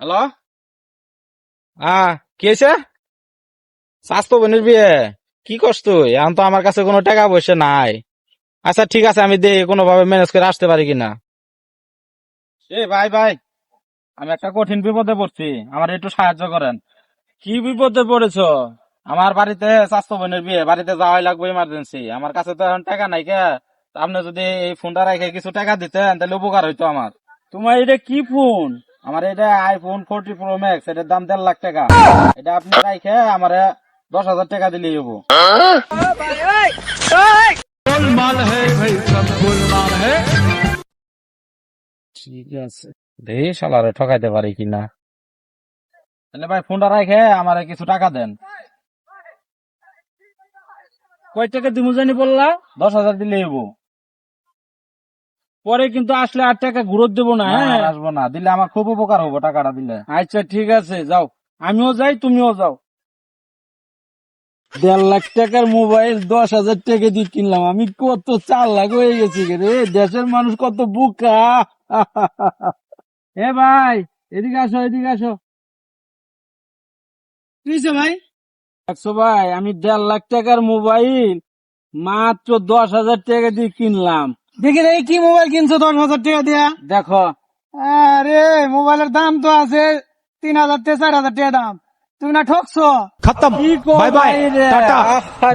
Hello. কি হয়েছে? স্বাস্থ্য বোনের বিয়ে? কি করছ তুই? এখন তো আমার কাছে কোনো টাকা পয়সা নাই। আচ্ছা ঠিক আছে, আমি দেখি কোনো ভাবে ম্যানেজ করে আসতে পারি কিনা। ভাই ভাই, আমি একটা কঠিন বিপদে পড়ছি, আমার একটু সাহায্য করেন। কি বিপদে পড়েছো? আমার বাড়িতে স্বাস্থ্য বোনের বিয়ে, বাড়িতে যাওয়াই লাগবে ইমার্জেন্সি। আমার কাছে তো এখন টাকা নাই কে। আপনি যদি এই ফোনটা রেখে কিছু টাকা দিতেন তাহলে উপকার হইতো আমার। তোমার এটা কি ফোন? আমার এটা আইফোন 40 Pro Max, এটার দাম 1.5 লাখ টাকা। এটা আপনি রাইখে আমার 10,000 টাকা দিলেই হবো। ঠিক আছে, দেখি শালারে ঠকাইতে পারি কিনা। তাহলে ভাই ফোনটা রাইখে আমার কিছু টাকা দেন। কয় টাকা দিমু জানি বললা? 10,000 দিলেই হবো। পরে কিন্তু আসলে আর টাকা ঘুরত দেবো না। হ্যাঁ, আসবো না, দিলে আমার খুব উপকার হবো টাকাটা দিলে। আচ্ছা ঠিক আছে, যাও। আমিও যাই, তুমিও যাও। 1.5 লাখ টাকার মোবাইল 10,000 টাকা দিয়ে কিনলাম। আমি কত চালাক হয়ে গেছি রে, দেশের মানুষ কত বোকা। এ ভাই, এদিকে আসো, এদিকে আসো। কি হয়েছে ভাই? দেখছো ভাই, আমি 1.5 লাখ টাকার মোবাইল মাত্র 10,000 টাকা দিয়ে কিনলাম। দেখি দেখি কি মোবাইল কিনছো 10,000 টাকা দিয়া? দেখো। আরে মোবাইলের দাম তো আছে 3,000 থেকে 4,000 টাকা দাম। তুমি না ঠকছো? কি কো बाय बाय ভাই রে? टाटा আহা,